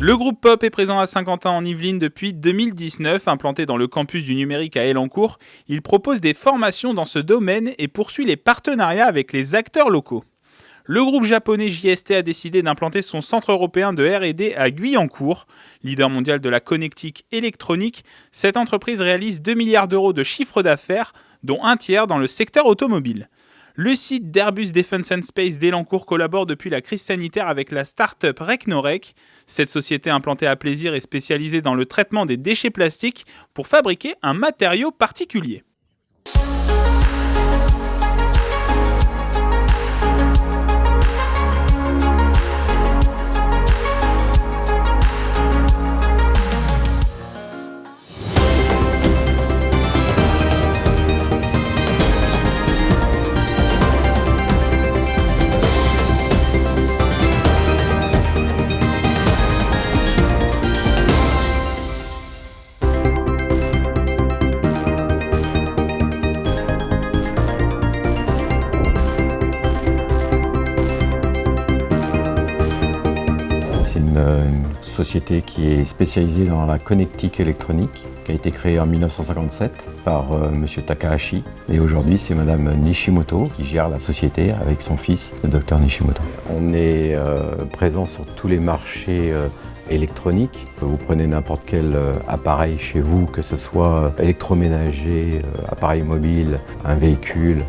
Le groupe Pop est présent à Saint-Quentin en Yvelines depuis 2019. Implanté dans le campus du numérique à Elancourt, il propose des formations dans ce domaine et poursuit les partenariats avec les acteurs locaux. Le groupe japonais JST a décidé d'implanter son centre européen de R&D à Guyancourt. Leader mondial de la connectique électronique, cette entreprise réalise 2 milliards d'euros de chiffre d'affaires, dont un tiers dans le secteur automobile. Le site d'Airbus Defence and Space d'Elancourt collabore depuis la crise sanitaire avec la start-up Recnorec. Cette société implantée à Plaisir est spécialisée dans le traitement des déchets plastiques pour fabriquer un matériau particulier. Une société qui est spécialisée dans la connectique électronique, qui a été créée en 1957 par M. Takahashi. Et aujourd'hui, c'est Mme Nishimoto qui gère la société avec son fils, le Dr Nishimoto. On est présent sur tous les marchés électroniques. Vous prenez n'importe quel appareil chez vous, que ce soit électroménager, appareil mobile, un véhicule.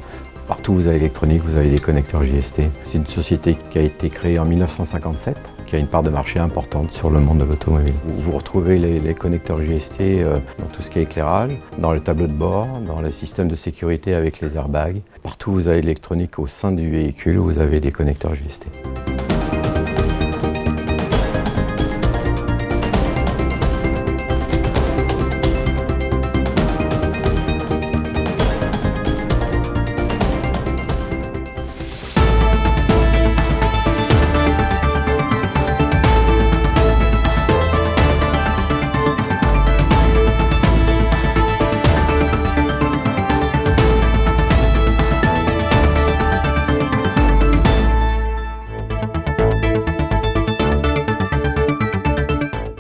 Partout où vous avez l'électronique, vous avez des connecteurs JST. C'est une société qui a été créée en 1957, qui a une part de marché importante sur le monde de l'automobile. Vous retrouvez les connecteurs JST dans tout ce qui est éclairage, dans le tableau de bord, dans le système de sécurité avec les airbags. Partout où vous avez l'électronique au sein du véhicule, vous avez des connecteurs JST.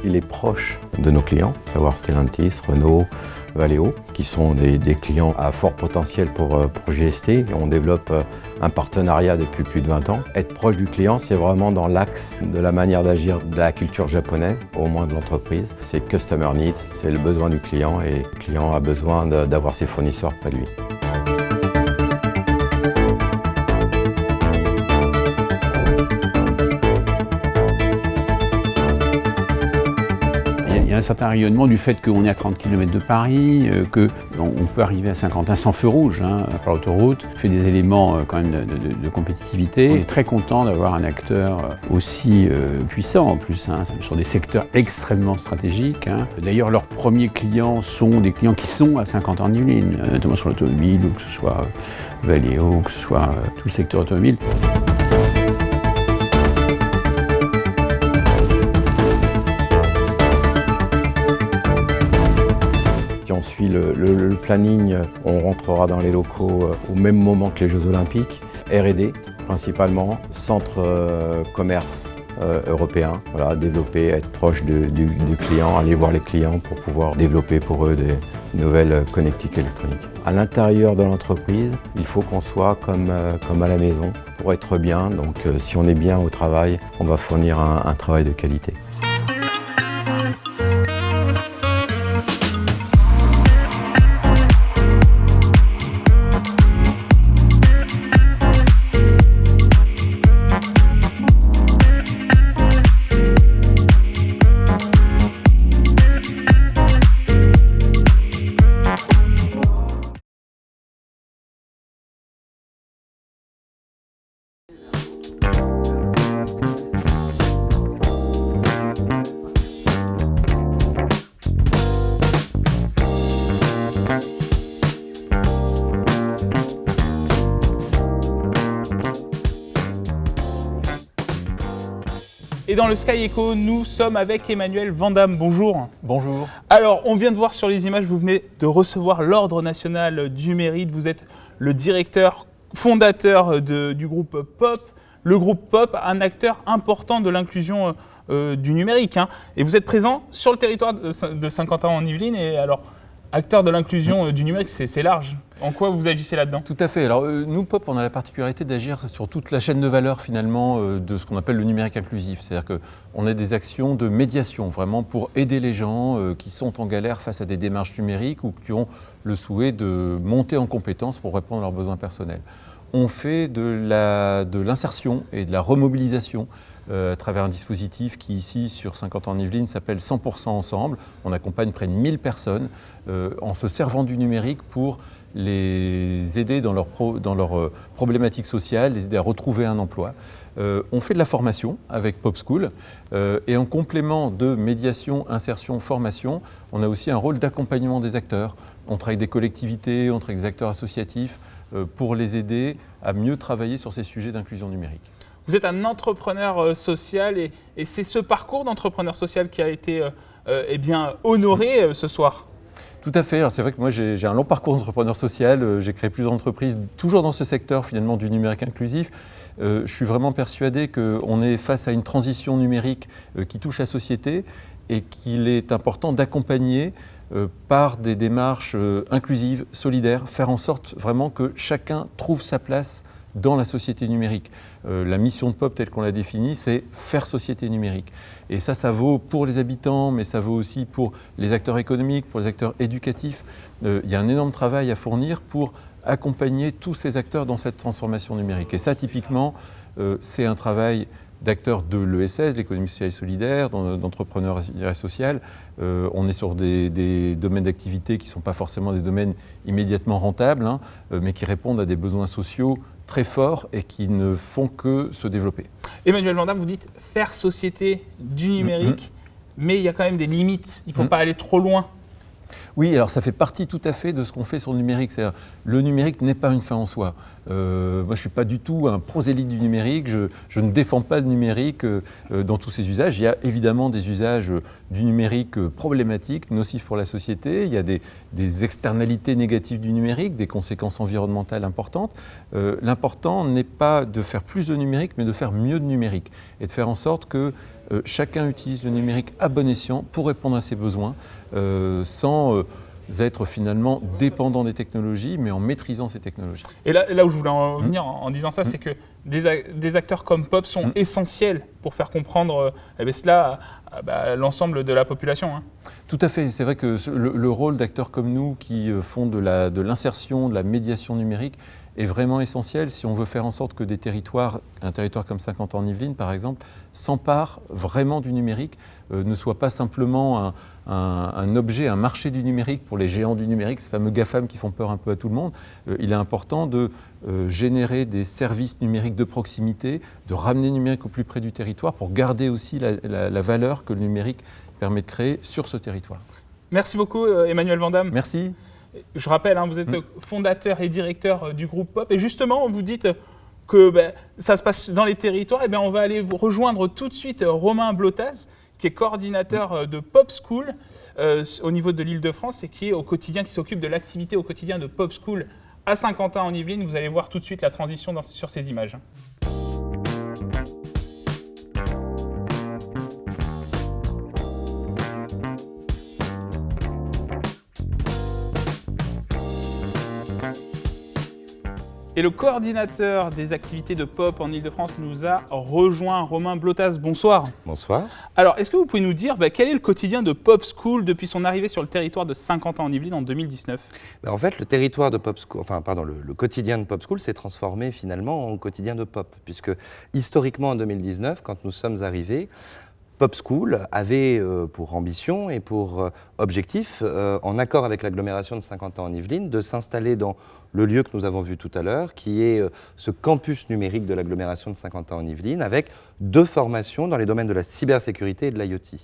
Il est proche de nos clients, à savoir Stellantis, Renault, Valeo, qui sont des clients à fort potentiel pour GST. On développe un partenariat depuis plus de 20 ans. Être proche du client, c'est vraiment dans l'axe de la manière d'agir de la culture japonaise, au moins de l'entreprise. C'est Customer Needs, c'est le besoin du client et le client a besoin d'avoir ses fournisseurs près de lui. Il y a un certain rayonnement du fait qu'on est à 30 km de Paris, qu'on peut arriver à Saint-Quentin sans feu rouge par l'autoroute. Ça fait des éléments quand même de compétitivité. On est très content d'avoir un acteur aussi puissant en plus, sur des secteurs extrêmement stratégiques. D'ailleurs, leurs premiers clients sont des clients qui sont à Saint-Quentin-en-Yvelines, notamment sur l'automobile, ou que ce soit Valeo, ou que ce soit tout le secteur automobile. Si on suit le planning, on rentrera dans les locaux au même moment que les Jeux Olympiques. R&D principalement, centre commerce européen, voilà, développer, être proche du client, aller voir les clients pour pouvoir développer pour eux des nouvelles connectiques électroniques. À l'intérieur de l'entreprise, il faut qu'on soit comme à la maison pour être bien. Donc si on est bien au travail, on va fournir un travail de qualité. Et dans le Sky Echo, nous sommes avec Emmanuel Vandamme. Bonjour. Bonjour. Alors, on vient de voir sur les images, vous venez de recevoir l'Ordre national du mérite. Vous êtes le directeur fondateur du groupe Pop. le groupe POP, un acteur important de l'inclusion du numérique. Hein. Et vous êtes présent sur le territoire de Saint-Quentin-en-Yvelines. Et alors, acteur de l'inclusion du numérique, c'est large. En quoi vous agissez là-dedans? Tout à fait. Alors nous, POP, on a la particularité d'agir sur toute la chaîne de valeur finalement de ce qu'on appelle le numérique inclusif. C'est-à-dire qu'on a des actions de médiation vraiment pour aider les gens qui sont en galère face à des démarches numériques ou qui ont le souhait de monter en compétences pour répondre à leurs besoins personnels. On fait de l'insertion et de la remobilisation à travers un dispositif qui ici sur Saint-Quentin-en-Yvelines s'appelle 100% Ensemble. On accompagne près de 1000 personnes en se servant du numérique pour les aider dans leurs problématiques sociales, les aider à retrouver un emploi. On fait de la formation avec Pop School et en complément de médiation, insertion, formation, on a aussi un rôle d'accompagnement des acteurs. On travaille avec des collectivités, on travaille avec des acteurs associatifs pour les aider à mieux travailler sur ces sujets d'inclusion numérique. Vous êtes un entrepreneur social et c'est ce parcours d'entrepreneur social qui a été honoré ce soir. Tout à fait. C'est vrai que moi j'ai un long parcours d'entrepreneur social, j'ai créé plusieurs entreprises, toujours dans ce secteur finalement du numérique inclusif. Je suis vraiment persuadé qu'on est face à une transition numérique qui touche la société et qu'il est important d'accompagner par des démarches inclusives, solidaires, faire en sorte vraiment que chacun trouve sa place dans la société numérique. La mission de POP telle qu'on l'a définie, c'est faire société numérique. Et ça vaut pour les habitants, mais ça vaut aussi pour les acteurs économiques, pour les acteurs éducatifs. Il y a un énorme travail à fournir pour accompagner tous ces acteurs dans cette transformation numérique. Et ça, typiquement, c'est un travail d'acteurs de l'ESS, l'économie sociale et solidaire, d'entrepreneuriat social. On est sur des domaines d'activité qui ne sont pas forcément des domaines immédiatement rentables, hein, mais qui répondent à des besoins sociaux très forts et qui ne font que se développer. Emmanuel Van Damme, vous dites faire société du numérique, mais il y a quand même des limites. Il ne faut pas aller trop loin. Oui, alors ça fait partie tout à fait de ce qu'on fait sur le numérique. C'est-à-dire, le numérique n'est pas une fin en soi. Moi, je ne suis pas du tout un prosélyte du numérique. Je ne défends pas le numérique dans tous ses usages. Il y a évidemment des usages du numérique problématiques, nocifs pour la société. Il y a des externalités négatives du numérique, des conséquences environnementales importantes. L'important n'est pas de faire plus de numérique, mais de faire mieux de numérique et de faire en sorte que chacun utilise le numérique à bon escient pour répondre à ses besoins sans être finalement dépendant des technologies, mais en maîtrisant ces technologies. Et là où je voulais en venir en disant ça, c'est que des acteurs comme POP sont essentiels pour faire comprendre cela à l'ensemble de la population. Hein. Tout à fait. C'est vrai que le rôle d'acteurs comme nous qui font de l'insertion, de la médiation numérique est vraiment essentiel si on veut faire en sorte que des territoires, un territoire comme Saint-Quentin-en-Yvelines par exemple, s'empare vraiment du numérique, ne soit pas simplement un objet, un marché du numérique pour les géants du numérique, ces fameux GAFAM qui font peur un peu à tout le monde. Il est important de générer des services numériques de proximité, de ramener le numérique au plus près du territoire pour garder aussi la valeur que le numérique permet de créer sur ce territoire. Merci beaucoup Emmanuel Van Damme. Merci. Je rappelle, vous êtes fondateur et directeur du groupe POP et justement vous dites que ça se passe dans les territoires. Et on va aller vous rejoindre tout de suite Romain Blotaz, qui est coordinateur de Pop School au niveau de l'Île-de-France et qui s'occupe de l'activité au quotidien de Pop School à Saint-Quentin-en-Yvelines. Vous allez voir tout de suite la transition sur ces images. Et le coordinateur des activités de POP en Ile-de-France nous a rejoint, Romain Blotaz. Bonsoir. Bonsoir. Alors, est-ce que vous pouvez nous dire quel est le quotidien de Pop School depuis son arrivée sur le territoire de Saint-Quentin-en-Yvelines en 2019 ? En fait, le territoire de Pop School, le quotidien de Pop School s'est transformé finalement en quotidien de Pop, puisque historiquement en 2019, quand nous sommes arrivés, Pop School avait pour ambition et pour objectif, en accord avec l'agglomération de Saint-Quentin-en-Yvelines, de s'installer dans le lieu que nous avons vu tout à l'heure, qui est ce campus numérique de l'agglomération de Saint-Quentin-en-Yvelines, avec 2 formations dans les domaines de la cybersécurité et de l'IoT.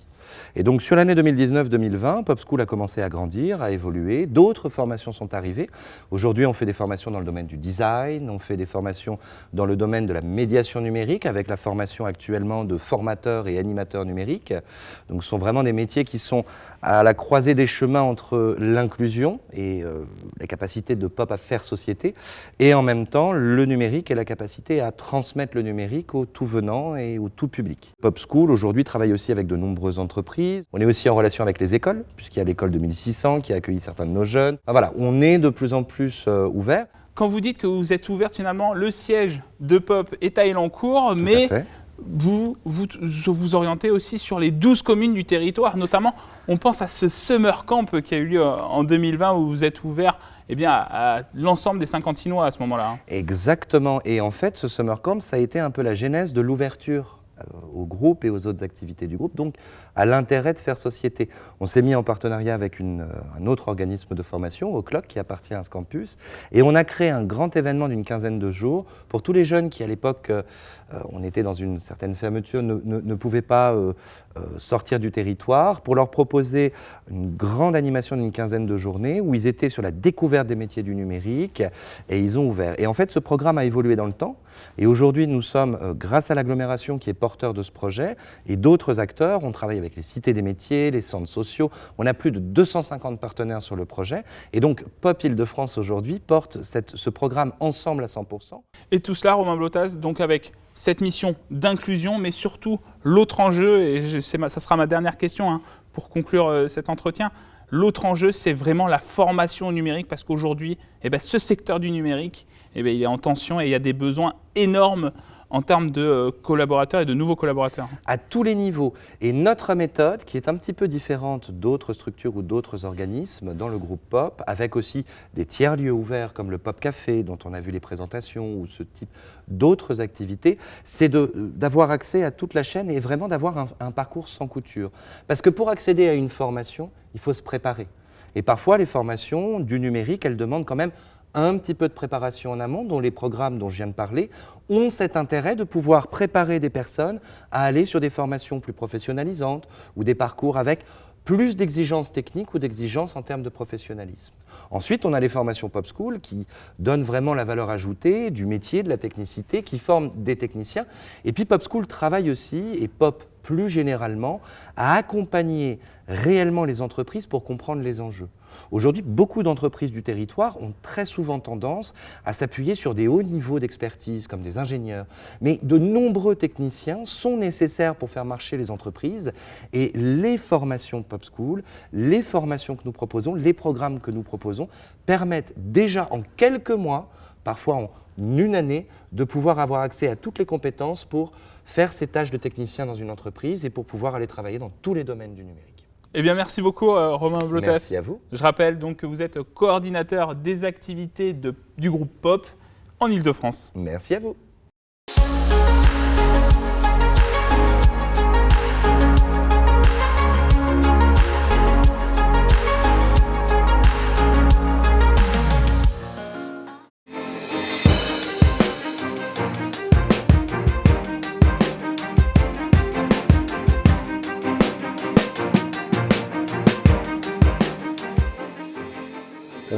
Et donc sur l'année 2019-2020, Pop School a commencé à grandir, à évoluer, d'autres formations sont arrivées. Aujourd'hui, on fait des formations dans le domaine du design, on fait des formations dans le domaine de la médiation numérique, avec la formation actuellement de formateurs et animateurs numériques. Donc ce sont vraiment des métiers qui sont à la croisée des chemins entre l'inclusion et la capacité de Pop à faire société, et en même temps le numérique et la capacité à transmettre le numérique au tout venant et au tout public. Pop School aujourd'hui travaille aussi avec de nombreuses entreprises. On est aussi en relation avec les écoles, puisqu'il y a l'école de 1600 qui a accueilli certains de nos jeunes. Enfin, voilà, on est de plus en plus ouvert. Quand vous dites que vous êtes ouverte, finalement, le siège de Pop est à Elancourt, mais vous orientez aussi sur les 12 communes du territoire. Notamment, on pense à ce Summer Camp qui a eu lieu en 2020 où vous êtes ouvert à l'ensemble des Saint-Quentinois à ce moment-là. Exactement. Et en fait, ce Summer Camp, ça a été un peu la genèse de l'ouverture au groupe et aux autres activités du groupe, donc à l'intérêt de faire société. On s'est mis en partenariat avec un autre organisme de formation, O'Clock, qui appartient à ce campus, et on a créé un grand événement d'une quinzaine de jours pour tous les jeunes qui, à l'époque, on était dans une certaine fermeture, ne pouvaient pas sortir du territoire, pour leur proposer une grande animation d'une quinzaine de journées où ils étaient sur la découverte des métiers du numérique et ils ont ouvert. Et en fait, ce programme a évolué dans le temps. Et aujourd'hui, nous sommes, grâce à l'agglomération qui est porteur de ce projet et d'autres acteurs, on travaille avec les cités des métiers, les centres sociaux, on a plus de 250 partenaires sur le projet. Et donc, Pop Île-de-France aujourd'hui porte ce programme ensemble à 100%. Et tout cela, Romain Blotas, donc avec cette mission d'inclusion, mais surtout l'autre enjeu, et ça sera ma dernière question pour conclure cet entretien. L'autre enjeu, c'est vraiment la formation au numérique, parce qu'aujourd'hui, ce secteur du numérique, il est en tension et il y a des besoins énormes en termes de collaborateurs et de nouveaux collaborateurs. À tous les niveaux. Et notre méthode, qui est un petit peu différente d'autres structures ou d'autres organismes dans le groupe Pop, avec aussi des tiers-lieux ouverts comme le Pop Café, dont on a vu les présentations, ou ce type d'autres activités, c'est d'avoir accès à toute la chaîne et vraiment d'avoir un parcours sans couture. Parce que pour accéder à une formation, il faut se préparer. Et parfois, les formations du numérique, elles demandent quand même un petit peu de préparation en amont, dont les programmes dont je viens de parler ont cet intérêt de pouvoir préparer des personnes à aller sur des formations plus professionnalisantes ou des parcours avec plus d'exigences techniques ou d'exigences en termes de professionnalisme. Ensuite, on a les formations Pop School qui donnent vraiment la valeur ajoutée du métier, de la technicité, qui forment des techniciens. Et puis Pop School travaille aussi, et Pop plus généralement, à accompagner réellement les entreprises pour comprendre les enjeux. Aujourd'hui, beaucoup d'entreprises du territoire ont très souvent tendance à s'appuyer sur des hauts niveaux d'expertise, comme des ingénieurs. Mais de nombreux techniciens sont nécessaires pour faire marcher les entreprises. Et les formations Pop School, les formations que nous proposons, les programmes que nous proposons, permettent déjà en quelques mois, parfois en une année, de pouvoir avoir accès à toutes les compétences pour faire ces tâches de technicien dans une entreprise et pour pouvoir aller travailler dans tous les domaines du numérique. Eh bien, merci beaucoup, Romain Blotas. Merci à vous. Je rappelle donc que vous êtes coordinateur des activités du groupe Pop en Île-de-France. Merci à vous.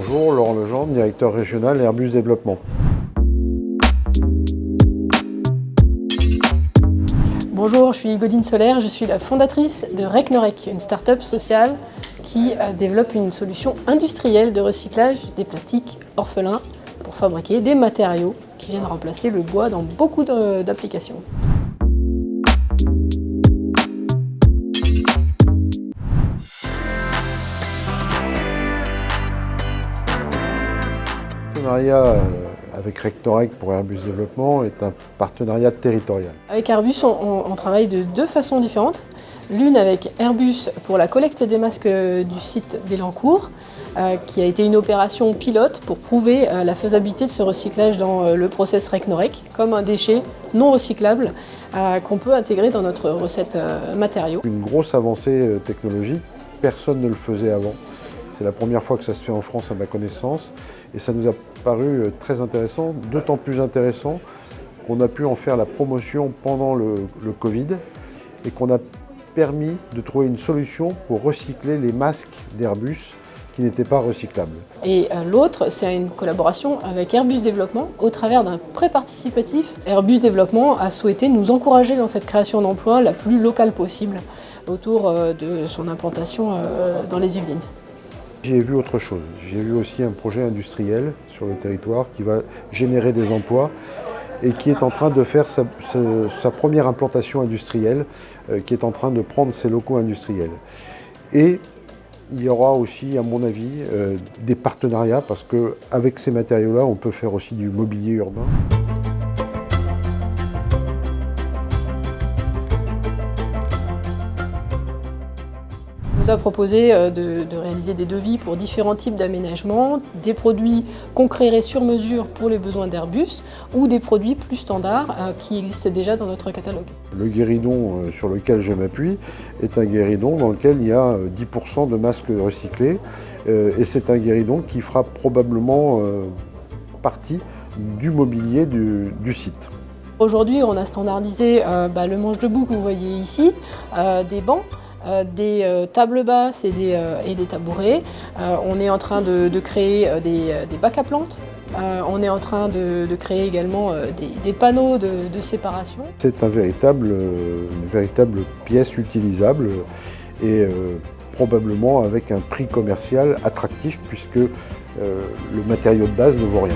Bonjour, Laurent Legendre, directeur régional Airbus Développement. Bonjour, je suis Godine Solaire, je suis la fondatrice de Recnorec, une start-up sociale qui développe une solution industrielle de recyclage des plastiques orphelins pour fabriquer des matériaux qui viennent remplacer le bois dans beaucoup d'applications. Le partenariat avec Recnorec pour Airbus Développement est un partenariat territorial. Avec Airbus, on travaille de deux façons différentes. L'une avec Airbus pour la collecte des masques du site d'Elancourt, qui a été une opération pilote pour prouver la faisabilité de ce recyclage dans le process Recnorec, comme un déchet non recyclable qu'on peut intégrer dans notre recette matériaux. Une grosse avancée technologique, personne ne le faisait avant. C'est la première fois que ça se fait en France à ma connaissance et ça nous a paru très intéressant, d'autant plus intéressant qu'on a pu en faire la promotion pendant le Covid et qu'on a permis de trouver une solution pour recycler les masques d'Airbus qui n'étaient pas recyclables. Et l'autre, c'est une collaboration avec Airbus Développement au travers d'un prêt participatif. Airbus Développement a souhaité nous encourager dans cette création d'emplois la plus locale possible autour de son implantation dans les Yvelines. J'ai vu autre chose. J'ai vu aussi un projet industriel sur le territoire qui va générer des emplois et qui est en train de faire sa première implantation industrielle, qui est en train de prendre ses locaux industriels. Et il y aura aussi, à mon avis, des partenariats parce qu'avec ces matériaux-là, on peut faire aussi du mobilier urbain. On nous a proposé de réaliser des devis pour différents types d'aménagements, des produits qu'on créerait sur mesure pour les besoins d'Airbus ou des produits plus standards qui existent déjà dans notre catalogue. Le guéridon sur lequel je m'appuie est un guéridon dans lequel il y a 10% de masques recyclés et c'est un guéridon qui fera probablement partie du mobilier du site. Aujourd'hui, on a standardisé le manche debout que vous voyez ici, des bancs, des tables basses et des tabourets. On est en train de créer des bacs à plantes. On est en train de créer également des panneaux de séparation. C'est une véritable pièce utilisable et probablement avec un prix commercial attractif puisque le matériau de base ne vaut rien.